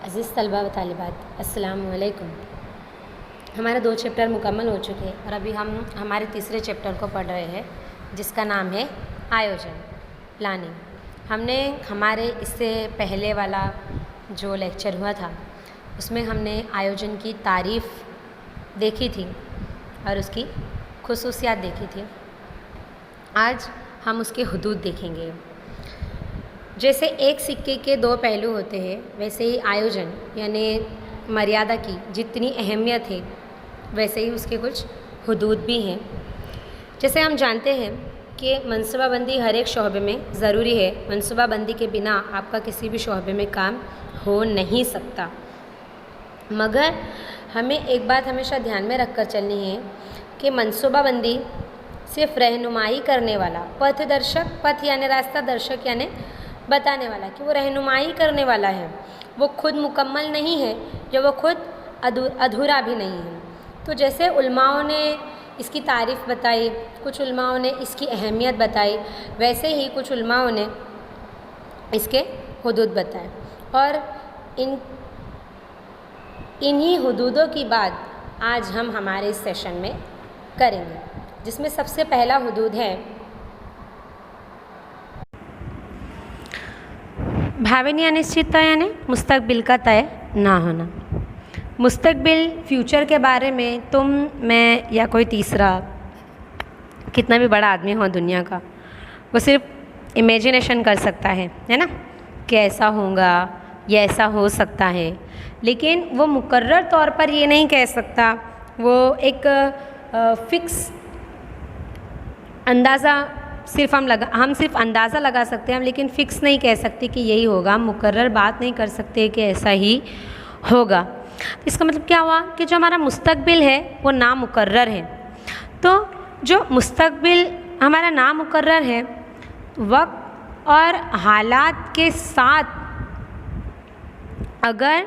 अज़ीज़ तलबा व तालिबात अस्सलामु अलैकुम। हमारे 2 चैप्टर मुकम्मल हो चुके हैं और अभी हम हमारे तीसरे चैप्टर को पढ़ रहे हैं जिसका नाम है आयोजन, प्लानिंग। हमने हमारे इससे पहले वाला जो लेक्चर हुआ था उसमें हमने आयोजन की तारीफ़ देखी थी और उसकी खुसूसियात देखी थी। आज हम उसके हुदूद देखेंगे। जैसे एक सिक्के के 2 पहलू होते हैं वैसे ही आयोजन यानी मर्यादा की जितनी अहमियत है वैसे ही उसके कुछ हुदूद भी हैं। जैसे हम जानते हैं कि मनसूबाबंदी हर एक शोबे में ज़रूरी है। मनसूबाबंदी के बिना आपका किसी भी शोबे में काम हो नहीं सकता। मगर हमें एक बात हमेशा ध्यान में रख कर चलनी है कि मनसूबाबंदी सिर्फ रहनुमाई करने वाला पथदर्शक, पथ यानी रास्ता, दर्शक यानी बताने वाला, कि वो रहनुमाई करने वाला है, वो खुद मुकम्मल नहीं है या वो खुद अधूरा भी नहीं है। तो जैसे उलमाओं ने इसकी तारीफ़ बताई, कुछ उलमाओं ने इसकी अहमियत बताई, वैसे ही कुछ उलमाओं ने इसके हुदूद बताए और इन्हीं हुदूदों की बात आज हम हमारे इस सेशन में करेंगे, जिसमें सबसे पहला हुदूद है भाविनी अनिश्चितता यानी मुस्तकबिल का तय ना होना। मुस्तकबिल फ्यूचर के बारे में तुम, मैं या कोई तीसरा कितना भी बड़ा आदमी हो दुनिया का, वो सिर्फ इमेजिनेशन कर सकता है ना, कि ऐसा होगा या ऐसा हो सकता है, लेकिन वो मुकर्रर तौर पर ये नहीं कह सकता। वो एक फिक्स अंदाज़ा हम सिर्फ अंदाज़ा लगा सकते हैं, हम लेकिन फ़िक्स नहीं कह सकते कि यही होगा। हम मुकर्रर बात नहीं कर सकते कि ऐसा ही होगा। इसका मतलब क्या हुआ कि जो हमारा मुस्तकबिल है वो नामुकर्रर है। तो जो मुस्तकबिल हमारा नामुकर्रर है, वक्त और हालात के साथ अगर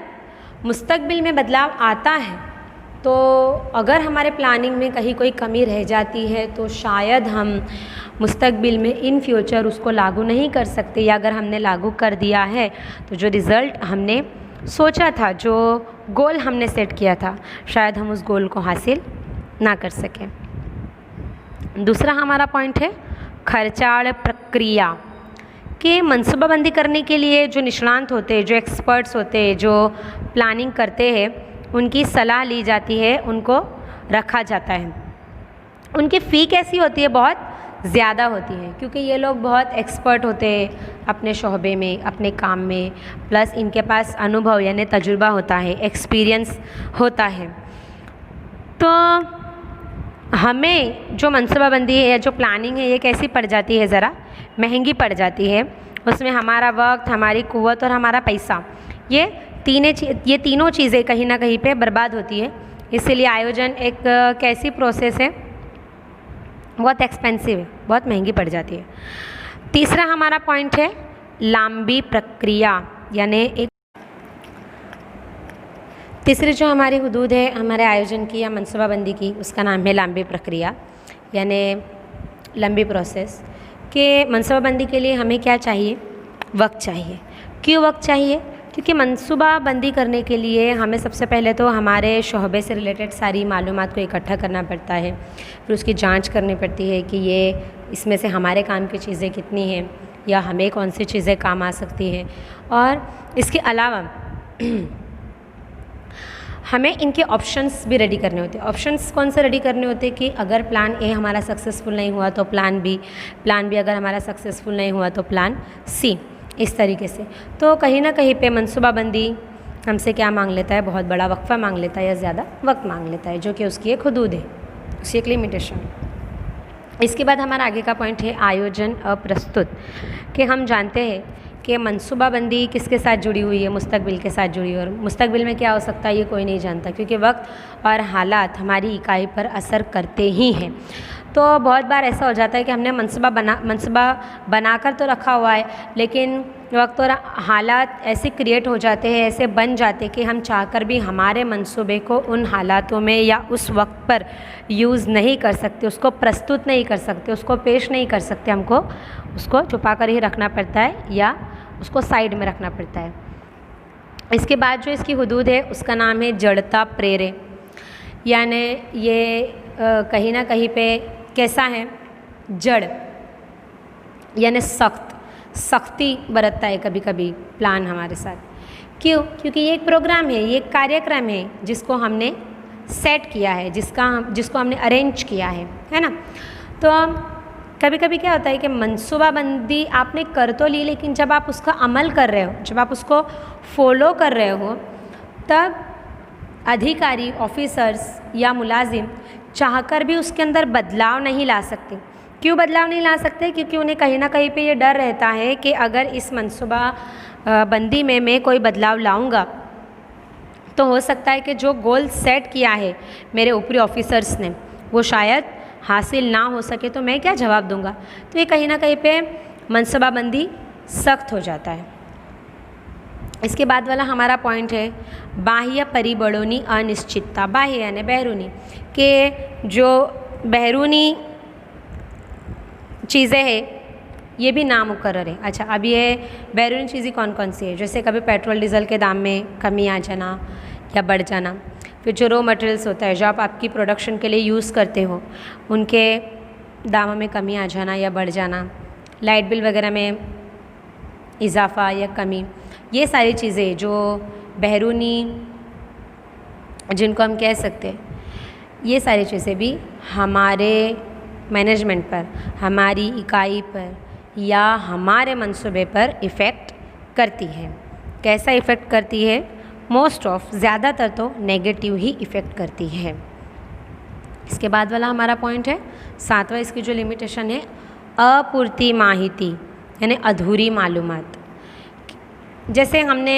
मुस्तकबिल में बदलाव आता है तो अगर हमारे प्लानिंग में कहीं कोई कमी रह जाती है तो शायद हम मुस्तकबिल में इन फ्यूचर उसको लागू नहीं कर सकते, या अगर हमने लागू कर दिया है तो जो रिज़ल्ट हमने सोचा था, जो गोल हमने सेट किया था, शायद हम उस गोल को हासिल ना कर सकें। दूसरा हमारा पॉइंट है खर्चाड़ प्रक्रिया, कि मनसूबाबंदी करने के लिए जो निष्णांत होते हैं, जो एक्सपर्ट्स होते हैं, जो प्लानिंग करते हैं, उनकी सलाह ली जाती है, उनको रखा जाता है। उनकी फ़ी कैसी होती है? बहुत ज़्यादा होती है, क्योंकि ये लोग बहुत एक्सपर्ट होते हैं अपने शोबे में, अपने काम में, प्लस इनके पास अनुभव यानी तजुर्बा होता है, एक्सपीरियंस होता है। तो हमें जो मनसूबाबंदी है या जो प्लानिंग है ये कैसी पड़ जाती है? ज़रा महंगी पड़ जाती है। उसमें हमारा वक्त, हमारी कुव्वत और हमारा पैसा, ये तीनों चीज़ें कहीं ना कहीं पे बर्बाद होती है। इसीलिए आयोजन एक कैसी प्रोसेस है? बहुत एक्सपेंसिव है, बहुत महंगी पड़ जाती है। तीसरा हमारा पॉइंट है लंबी प्रक्रिया, यानी एक तीसरी जो हमारी हुदूद है हमारे आयोजन की या मनसूबाबंदी की, उसका नाम है लंबी प्रक्रिया यानी लंबी प्रोसेस। कि मनसूबाबंदी के लिए हमें क्या चाहिए? वक्त चाहिए। क्यों वक्त चाहिए? क्योंकि मनसूबाबंदी करने के लिए हमें सबसे पहले तो हमारे शोबे से रिलेटेड सारी मालूमात को इकट्ठा करना पड़ता है, फिर उसकी जांच करनी पड़ती है कि ये इसमें से हमारे काम की चीज़ें कितनी हैं या हमें कौन सी चीज़ें काम आ सकती हैं। और इसके अलावा हमें इनके ऑप्शंस भी रेडी करने होते हैं। ऑप्शंस कौन से रेडी करने होते हैं कि अगर प्लान ए हमारा सक्सेसफुल नहीं हुआ तो प्लान बी अगर हमारा सक्सेसफुल नहीं हुआ तो प्लान सी, इस तरीके से। तो कहीं ना कहीं पे मनसूबाबंदी हमसे क्या मांग लेता है? बहुत बड़ा वक्फा मांग लेता है या ज़्यादा वक्त मांग लेता है, जो कि उसकी एक हुदूद है, उसकी एक लिमिटेशन। इसके बाद हमारा आगे का पॉइंट है आयोजन अप्रस्तुत, कि हम जानते हैं कि मनसूबाबंदी किसके साथ जुड़ी हुई है? मुस्तकबिल के साथ जुड़ी है। और मुस्तकबिल में क्या हो सकता है ये कोई नहीं जानता, क्योंकि वक्त और हालात हमारी इकाई पर असर करते ही हैं। तो बहुत बार ऐसा हो जाता है कि हमने मनसूबा बनाकर तो रखा हुआ है, लेकिन वक्त और हालात ऐसे क्रिएट हो जाते हैं, ऐसे बन जाते हैं कि हम चाहकर भी हमारे मंसूबे को उन हालातों में या उस वक्त पर यूज़ नहीं कर सकते, उसको प्रस्तुत नहीं कर सकते, उसको पेश नहीं कर सकते। हमको उसको छुपा कर ही रखना पड़ता है या उसको साइड में रखना पड़ता है। इसके बाद जो इसकी हुदूद है उसका नाम है जड़ता प्रेरे, यानी ये कहीं ना कहीं पे कैसा है, जड़ यानी सख्ती बरतता है कभी कभी प्लान हमारे साथ। क्यों? क्योंकि ये एक प्रोग्राम है, ये एक कार्यक्रम है जिसको हमने सेट किया है, जिसको हमने अरेंज किया है ना। तो कभी कभी क्या होता है कि मनसूबाबंदी आपने कर तो ली, लेकिन जब आप उसका अमल कर रहे हो, जब आप उसको फॉलो कर रहे हो, तब अधिकारी, ऑफिसर्स या मुलाजिम चाहकर भी उसके अंदर बदलाव नहीं ला सकते। क्यों बदलाव नहीं ला सकते? क्योंकि उन्हें कहीं ना कहीं पे ये डर रहता है कि अगर इस मनसूबा बंदी में मैं कोई बदलाव लाऊंगा तो हो सकता है कि जो गोल सेट किया है मेरे ऊपरी ऑफिसर्स ने वो शायद हासिल ना हो सके, तो मैं क्या जवाब दूंगा। तो ये कहीं ना कहीं पे मनसूबाबंदी सख्त हो जाता है। इसके बाद वाला हमारा पॉइंट है बाह्य परिबड़ों अनिश्चितता। बाह्य यानी बैरूनी, के जो बैरूनी चीज़ें हैं ये भी नामुकर्रर है। अच्छा, अब ये बैरूनी चीज़ें कौन कौन सी है? जैसे कभी पेट्रोल डीजल के दाम में कमी आ जाना या बढ़ जाना, फिर जो रॉ मटेरियल्स होता है जो आप आपकी प्रोडक्शन के लिए यूज़ करते हो उनके दामों में कमी आ जाना या बढ़ जाना, लाइट बिल वगैरह में इजाफ़ा या कमी, ये सारी चीज़ें जो बैरूनी जिनको हम कह सकते हैं, ये सारी चीज़ें भी हमारे मैनेजमेंट पर, हमारी इकाई पर या हमारे मंसूबे पर इफ़ेक्ट करती है। कैसा इफ़ेक्ट करती है? मोस्ट ऑफ, ज़्यादातर तो नेगेटिव ही इफ़ेक्ट करती है। इसके बाद वाला हमारा पॉइंट है 7वां, इसकी जो लिमिटेशन है अपूर्ति माहिती यानी अधूरी मालूमात। जैसे हमने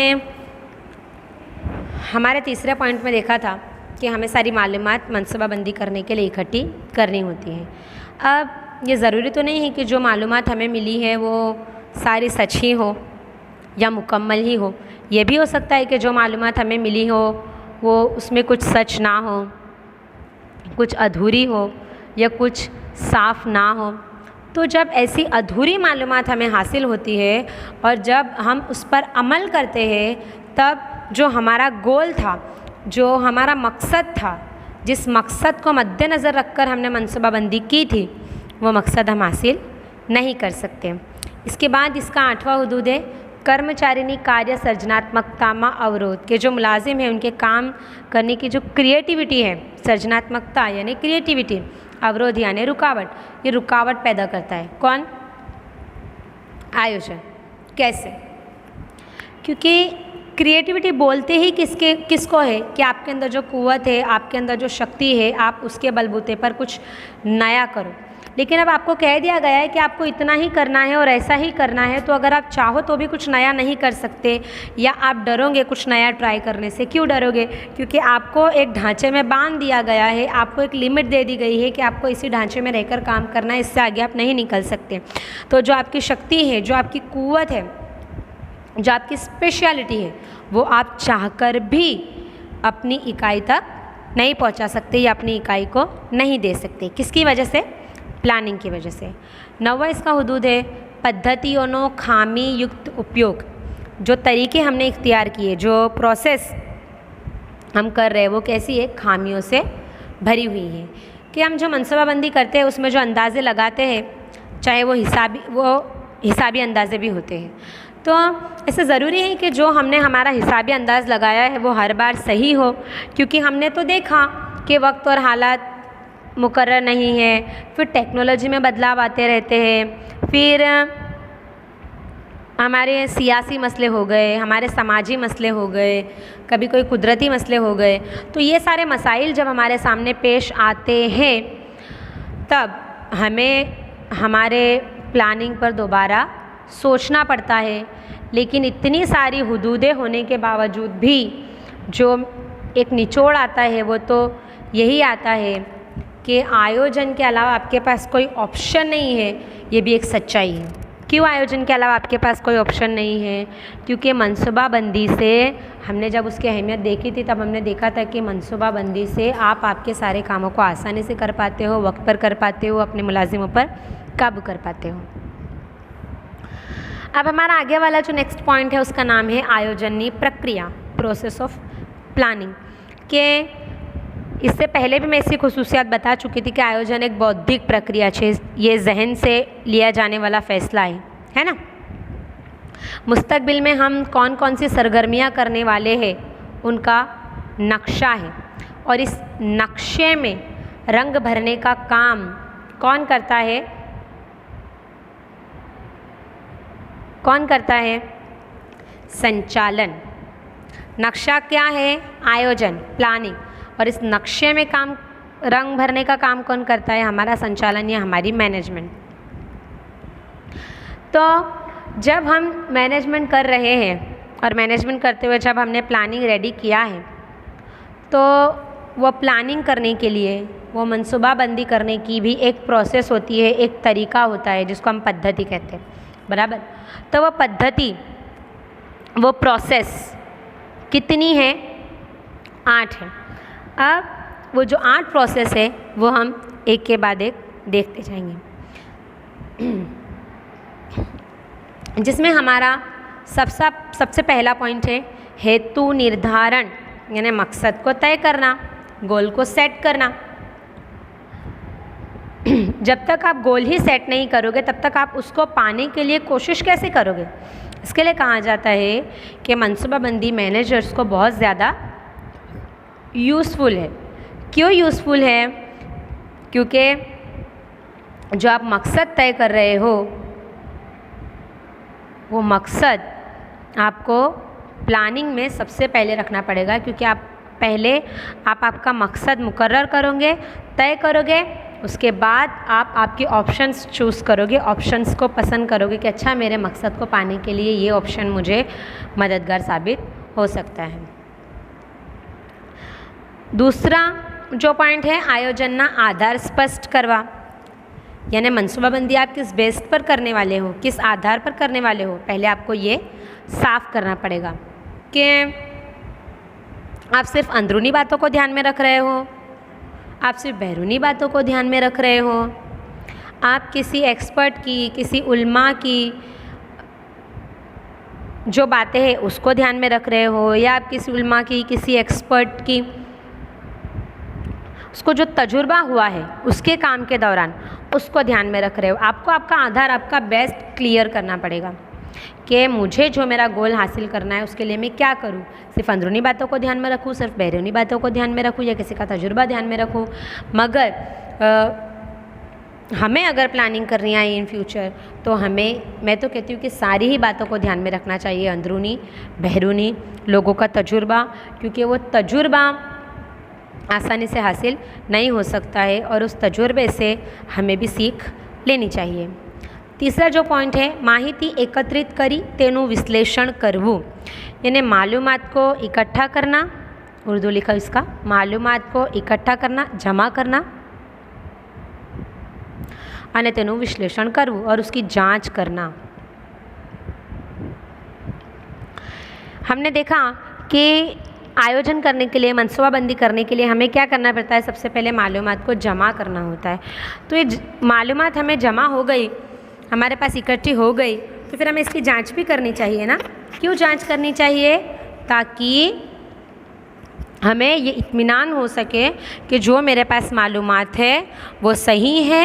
हमारे तीसरे पॉइंट में देखा था कि हमें सारी मालूमात मनसूबाबंदी करने के लिए इकट्ठी करनी होती है। अब ये ज़रूरी तो नहीं है कि जो मालूमात हमें मिली है वो सारी सच ही हो या मुकम्मल ही हो। ये भी हो सकता है कि जो मालूमात हमें मिली हो वो उसमें कुछ सच ना हो, कुछ अधूरी हो या कुछ साफ ना हो। तो जब ऐसी अधूरी मालूमात हमें हासिल होती है और जब हम उस पर अमल करते हैं, तब जो हमारा गोल था, जो हमारा मकसद था, जिस मकसद को मद्देनज़र रखकर हमने मनसूबाबंदी की थी, वो मकसद हम हासिल नहीं कर सकते। इसके बाद इसका 8वां हुदूद है कर्मचारिणी कार्य सृजनात्मकता में अवरोध। के जो मुलाजिम हैं उनके काम करने की जो क्रिएटिविटी है, सृजनात्मकता यानी क्रिएटिविटी, अवरोध यानी रुकावट, ये रुकावट पैदा करता है। कौन? आयोजन। कैसे? क्योंकि क्रिएटिविटी बोलते ही किसको है कि आपके अंदर जो कुव्वत है, आपके अंदर जो शक्ति है, आप उसके बलबूते पर कुछ नया करो। लेकिन अब आपको कह दिया गया है कि आपको इतना ही करना है और ऐसा ही करना है, तो अगर आप चाहो तो भी कुछ नया नहीं कर सकते, या आप डरोगे कुछ नया ट्राई करने से। क्यों डरोगे? क्योंकि आपको एक ढांचे में बांध दिया गया है, आपको एक लिमिट दे दी गई है कि आपको इसी ढांचे में रहकर काम करना है, इससे आगे आप नहीं निकल सकते। तो जो आपकी शक्ति है, जो आपकी कुव्वत है, जो आपकी स्पेशलिटी है, वो आप चाहकर भी अपनी इकाई तक नहीं पहुंचा सकते या अपनी इकाई को नहीं दे सकते। किसकी वजह से? प्लानिंग की वजह से। 9वां इसका हुदूद है पद्धतियों खामी युक्त उपयोग। जो तरीके हमने इख्तियार किए, जो प्रोसेस हम कर रहे हैं, वो कैसी है? खामियों से भरी हुई है। कि हम जो मनसूबाबंदी करते हैं उसमें जो अंदाज़े लगाते हैं, चाहे वो हिसाबी अंदाज़े भी होते हैं, तो ऐसा ज़रूरी है कि जो हमने हमारा हिसाबी अंदाज़ लगाया है वो हर बार सही हो। क्योंकि हमने तो देखा कि वक्त और हालात मुकर्रर नहीं है, फिर टेक्नोलॉजी में बदलाव आते रहते हैं, फिर हमारे सियासी मसले हो गए, हमारे समाजी मसले हो गए, कभी कोई कुदरती मसले हो गए। तो ये सारे मसाइल जब हमारे सामने पेश आते हैं, तब हमें हमारे प्लानिंग पर दोबारा सोचना पड़ता है। लेकिन इतनी सारी हुदूदें होने के बावजूद भी जो एक निचोड़ आता है वो तो यही आता है कि आयोजन के अलावा आपके पास कोई ऑप्शन नहीं है। ये भी एक सच्चाई है। क्यों आयोजन के अलावा आपके पास कोई ऑप्शन नहीं है? क्योंकि मनसूबाबंदी से हमने जब उसकी अहमियत देखी थी, तब हमने देखा था कि मनसूबाबंदी से आप आपके सारे कामों को आसानी से कर पाते हो, वक्त पर कर पाते हो, अपने मुलाजिमों पर काबू कर पाते हो। अब हमारा आगे वाला जो नेक्स्ट पॉइंट है उसका नाम है आयोजनीय प्रक्रिया, प्रोसेस ऑफ प्लानिंग। के इससे पहले भी मैं इसकी खुसूसियात बता चुकी थी कि आयोजन एक बौद्धिक प्रक्रिया है, ये जहन से लिया जाने वाला फैसला है ना। मुस्तकबिल में हम कौन कौन सी सरगर्मियाँ करने वाले हैं उनका नक्शा है, और इस नक्शे में रंग भरने का काम कौन करता है? कौन करता है? संचालन। नक्शा क्या है? आयोजन, प्लानिंग, और इस नक्शे में काम, रंग भरने का काम कौन करता है? हमारा संचालन या हमारी मैनेजमेंट। तो जब हम मैनेजमेंट कर रहे हैं और मैनेजमेंट करते हुए जब हमने प्लानिंग रेडी किया है, तो वो प्लानिंग करने के लिए, वो मनसूबाबंदी करने की भी एक प्रोसेस होती है, एक तरीका होता है जिसको हम पद्धति कहते हैं, बराबर। तो वो पद्धति, वो प्रोसेस कितनी है? 8 है। अब वो जो 8 प्रोसेस है वो हम एक के बाद एक देखते जाएंगे, जिसमें हमारा सबसे पहला पॉइंट है हेतु निर्धारण, यानी मकसद को तय करना, गोल को सेट करना। जब तक आप गोल ही सेट नहीं करोगे तब तक आप उसको पाने के लिए कोशिश कैसे करोगे? इसके लिए कहा जाता है कि मनसूबाबंदी मैनेजर्स को बहुत ज़्यादा यूज़फुल है। क्यों यूज़फुल है? क्योंकि जो आप मकसद तय कर रहे हो वो मकसद आपको प्लानिंग में सबसे पहले रखना पड़ेगा, क्योंकि आपका मकसद मुकर्रर करोगे, तय करोगे, उसके बाद आप आपके ऑप्शंस चूज़ करोगे, ऑप्शंस को पसंद करोगे कि अच्छा मेरे मकसद को पाने के लिए ये ऑप्शन मुझे मददगार साबित हो सकता है। दूसरा जो पॉइंट है आयोजना आधार स्पष्ट करवा, यानी मनसूबाबंदी आप किस बेस पर करने वाले हो, किस आधार पर करने वाले हो, पहले आपको ये साफ करना पड़ेगा कि आप सिर्फ अंदरूनी बातों को ध्यान में रख रहे हो, आप सिर्फ बैरूनी बातों को ध्यान में रख रहे हो, आप किसी एक्सपर्ट की, किसी उल्मा की जो बातें हैं उसको ध्यान में रख रहे हो, या आप किसी उल्मा की, किसी एक्सपर्ट की, उसको जो तजुर्बा हुआ है उसके काम के दौरान उसको ध्यान में रख रहे हो। आपको आपका आधार, आपका बेस्ट क्लियर करना पड़ेगा कि मुझे जो मेरा गोल हासिल करना है उसके लिए मैं क्या करूं। सिर्फ अंदरूनी बातों को ध्यान में रखूं, सिर्फ बैरूनी बातों को ध्यान में रखूं, या किसी का तजुर्बा ध्यान में रखूं। मगर हमें अगर प्लानिंग करनी है इन फ्यूचर तो मैं तो कहती हूँ कि सारी ही बातों को ध्यान में रखना चाहिए, अंदरूनी, बैरूनी, लोगों का तजुर्बा, क्योंकि वो तजुर्बा आसानी से हासिल नहीं हो सकता है और उस तजुर्बे से हमें भी सीख लेनी चाहिए। तीसरा जो पॉइंट है माहिती एकत्रित करी तेनु विश्लेषण करवू, यानी मालूमात को इकट्ठा करना, उर्दू लिखा इसका, मालूमात को इकट्ठा करना, जमा करना અને તેનું વિશ્લેષણ કરવું और उसकी जांच करना। हमने देखा कि आयोजन करने के लिए, मनसूबाबंदी करने के लिए हमें क्या करना पड़ता है? सबसे पहले मालूमात को जमा करना होता है। तो ये मालूमात हमें जमा हो गई, हमारे पास इकट्ठी हो गई, तो फिर हमें इसकी जांच भी करनी चाहिए ना। क्यों जांच करनी चाहिए? ताकि हमें ये इत्मीनान हो सके कि जो मेरे पास मालूमात है वो सही है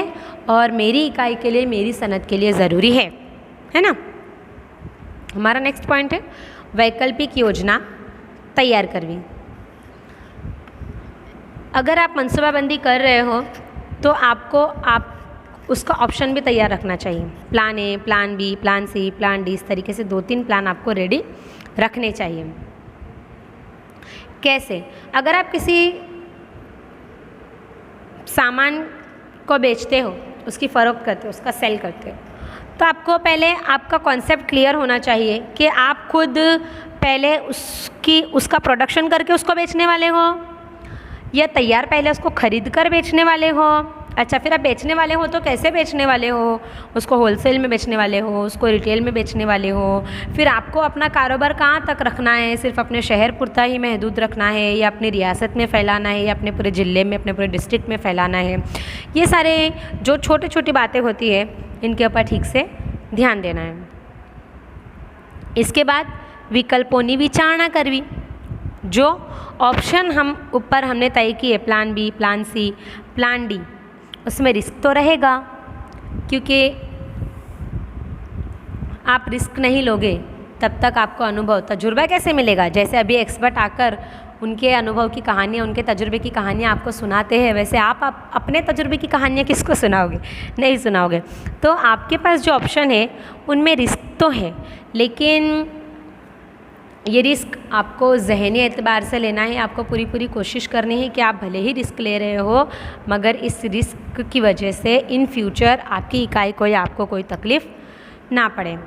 और मेरी इकाई के लिए, मेरी सनद के लिए ज़रूरी है ना। हमारा नेक्स्ट पॉइंट है वैकल्पिक योजना तैयार करवी। अगर आप मनसूबाबंदी कर रहे हो तो आप उसका ऑप्शन भी तैयार रखना चाहिए। Plan A, plan B, plan C, plan D, इस तरीके से 2-3 प्लान आपको रेडी रखने चाहिए। कैसे? अगर आप किसी सामान को बेचते हो, उसकी फ़रोख्त करते हो, उसका सेल करते हो, तो आपको पहले आपका कॉन्सेप्ट क्लियर होना चाहिए कि आप खुद पहले उसका प्रोडक्शन करके उसको बेचने वाले हो या तैयार पहले उसको ख़रीद कर बेचने वाले हो। अच्छा, फिर आप बेचने वाले हो तो कैसे बेचने वाले हो? उसको होलसेल में बेचने वाले हो, उसको रिटेल में बेचने वाले हो। फिर आपको अपना कारोबार कहाँ तक रखना है? सिर्फ अपने शहर पुरता ही महदूद रखना है या अपनी रियासत में फैलाना है या अपने पूरे ज़िले में, अपने पूरे डिस्ट्रिक्ट में फैलाना है? ये सारे जो छोटी छोटी बातें होती है इनके ऊपर ठीक से ध्यान देना है। इसके बाद विकल्पोनी विचारणा करवी। जो ऑप्शन हमने तय किए, plan B, plan C, plan D, उसमें रिस्क तो रहेगा, क्योंकि आप रिस्क नहीं लोगे तब तक आपको अनुभव तजुर्बा कैसे मिलेगा। जैसे अभी एक्सपर्ट आकर उनके अनुभव की कहानियाँ, उनके तजुर्बे की कहानियाँ आपको सुनाते हैं, वैसे आप अपने तजुर्बे की कहानियाँ किसको सुनाओगे, नहीं सुनाओगे। तो आपके पास जो ऑप्शन है उनमें रिस्क तो है, लेकिन ये रिस्क आपको ज़हनी एतबार से लेना है। आपको पूरी कोशिश करनी है कि आप भले ही रिस्क ले रहे हो, मगर इस रिस्क की वजह से इन फ्यूचर आपकी इकाई को या आपको कोई तकलीफ़ ना पड़े।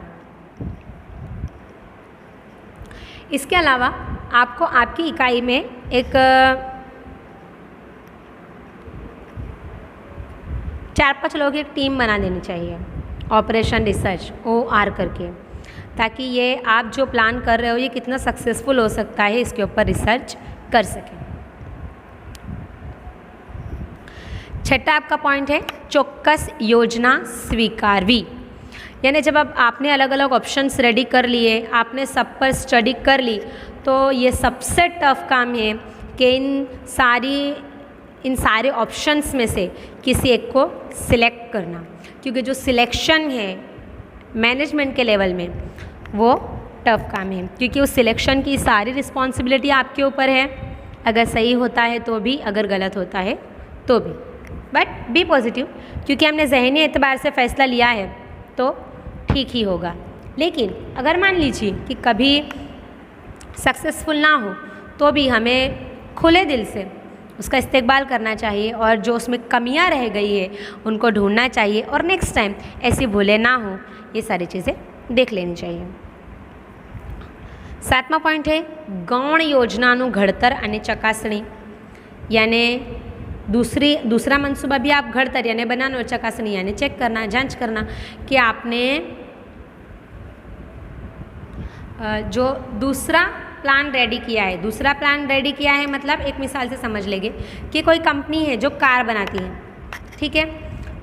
इसके अलावा आपको आपकी इकाई में एक 4-5 लोगों की एक टीम बना देनी चाहिए, ऑपरेशन रिसर्च OR करके, ताकि ये आप जो प्लान कर रहे हो ये कितना सक्सेसफुल हो सकता है इसके ऊपर रिसर्च कर सकें। छठा आपका पॉइंट है चौक्कस योजना स्वीकारवी। यानी जब अब आपने अलग अलग ऑप्शंस रेडी कर लिए, आपने सब पर स्टडी कर ली, तो ये सबसे टफ काम है कि इन सारे ऑप्शंस में से किसी एक को सिलेक्ट करना, क्योंकि जो सिलेक्शन है मैनेजमेंट के लेवल में वो टफ काम है, क्योंकि उस सिलेक्शन की सारी रिस्पॉन्सिबिलिटी आपके ऊपर है। अगर सही होता है तो भी, अगर गलत होता है तो भी। बट बी पॉजिटिव, क्योंकि हमने ज़हनी एतबार से फ़ैसला लिया है तो ठीक ही होगा। लेकिन अगर मान लीजिए कि कभी सक्सेसफुल ना हो तो भी हमें खुले दिल से उसका इस्तेकबाल करना चाहिए, और जो उसमें कमियां रह गई है उनको ढूंढना चाहिए, और नेक्स्ट टाइम ऐसी भूलें ना हो, ये सारी चीज़ें देख लेनी चाहिए। 7वां पॉइंट है गौण योजनाનું ઘડતર અને ચકાસણી। यानी दूसरा मनसूबा भी आप घड़तर यानी बनाना और चकासनी यानी चेक करना, जांच करना कि आपने जो दूसरा प्लान रेडी किया है, दूसरा प्लान रेडी किया है मतलब एक मिसाल से समझ लेंगे कि कोई कंपनी है जो कार बनाती है, ठीक है।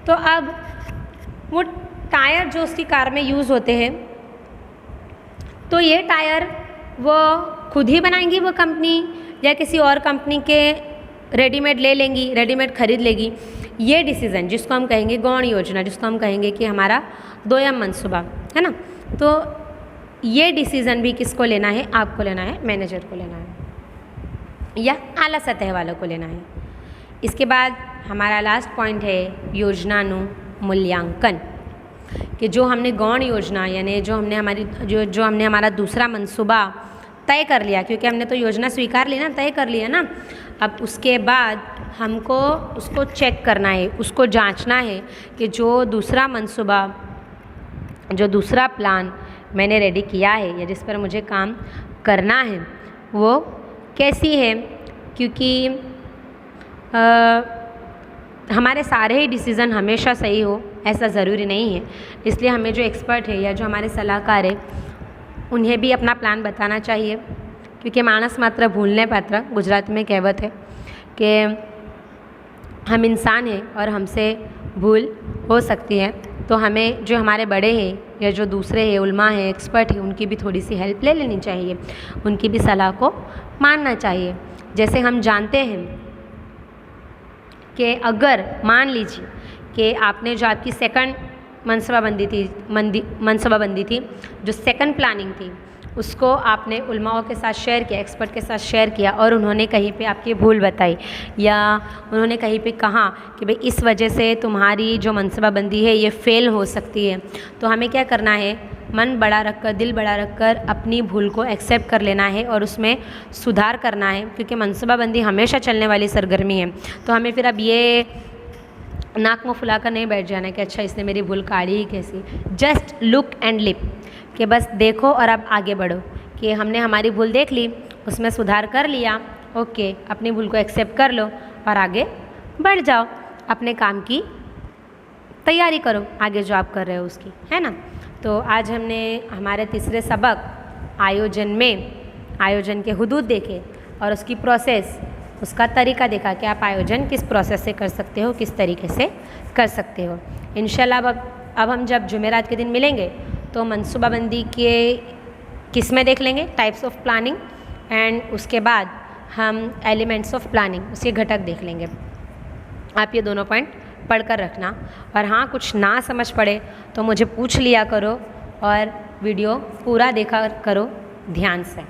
तो अब वो टायर जो उसकी कार में यूज़ होते हैं, तो ये टायर वो खुद ही बनाएंगी वो कंपनी, या किसी और कंपनी के रेडीमेड ले लेंगी, रेडीमेड खरीद लेगी। ये डिसीज़न जिसको हम कहेंगे गौण योजना, जिसको हम कहेंगे कि हमारा दोयम मनसूबा है ना, तो ये डिसीज़न भी किसको लेना है, आपको लेना है, मैनेजर को लेना है या आला सतह वालों को लेना है। इसके बाद हमारा लास्ट पॉइंट है योजनाનું मूल्यांकन, कि जो हमने गौण योजना यानी जो हमने हमारा दूसरा मनसूबा तय कर लिया, क्योंकि हमने तो योजना स्वीकार ली ना, तय कर लिया ना, अब उसके बाद हमको उसको चेक करना है, उसको जांचना है कि जो दूसरा मनसूबा, जो दूसरा प्लान मैंने रेडी किया है या जिस पर मुझे काम करना है वो कैसी है। क्योंकि हमारे सारे ही डिसीज़न हमेशा सही हो ऐसा ज़रूरी नहीं है, इसलिए हमें जो एक्सपर्ट है या जो हमारे सलाहकार है उन्हें भी अपना प्लान बताना चाहिए, क्योंकि मानस मात्र भूलने पात्र, गुजरात में कहावत है कि हम इंसान हैं और हमसे भूल हो सकती है, तो हमें जो हमारे बड़े हैं या जो दूसरे हैं, उलमा हैं, एक्सपर्ट हैं, उनकी भी थोड़ी सी हेल्प ले लेनी चाहिए, उनकी भी सलाह को मानना चाहिए। जैसे हम जानते हैं कि अगर मान लीजिए कि आपने जो आपकी सेकंड मनसूबाबंदी थी, जो सेकंड प्लानिंग थी, उसको आपने उलमाओं के साथ शेयर किया, एक्सपर्ट के साथ शेयर किया, और उन्होंने कहीं पे आपकी भूल बताई या उन्होंने कहीं पे कहा कि भाई इस वजह से तुम्हारी जो मनसूबाबंदी है ये फ़ेल हो सकती है, तो हमें क्या करना है, मन बड़ा रखकर, दिल बड़ा रखकर अपनी भूल को एक्सेप्ट कर लेना है और उसमें सुधार करना है, क्योंकि मनसूबाबंदी हमेशा चलने वाली सरगर्मी है। तो हमें फिर अब ये नाक मुँह फुलाकर नहीं बैठ जाना कि अच्छा इसने मेरी भूल काढ़ी ही कैसी। जस्ट लुक एंड लिप, कि बस देखो और अब आगे बढ़ो, कि हमने हमारी भूल देख ली, उसमें सुधार कर लिया, ओके, अपनी भूल को एक्सेप्ट कर लो और आगे बढ़ जाओ, अपने काम की तैयारी करो, आगे जो आप कर रहे हो उसकी, है ना। तो आज हमने हमारे तीसरे सबक आयोजन के हुदूद देखे और उसकी प्रोसेस, उसका तरीका देखा कि आप आयोजन किस प्रोसेस से कर सकते हो, किस तरीके से कर सकते हो। इंशाल्लाह अब हम जब जुमेरात के दिन मिलेंगे तो मनसूबाबंदी के किस में देख लेंगे, टाइप्स ऑफ प्लानिंग, एंड उसके बाद हम एलिमेंट्स ऑफ प्लानिंग, उसके घटक देख लेंगे। आप ये दोनों पॉइंट पढ़कर रखना, और हाँ कुछ ना समझ पड़े तो मुझे पूछ लिया करो और वीडियो पूरा देखा करो ध्यान से।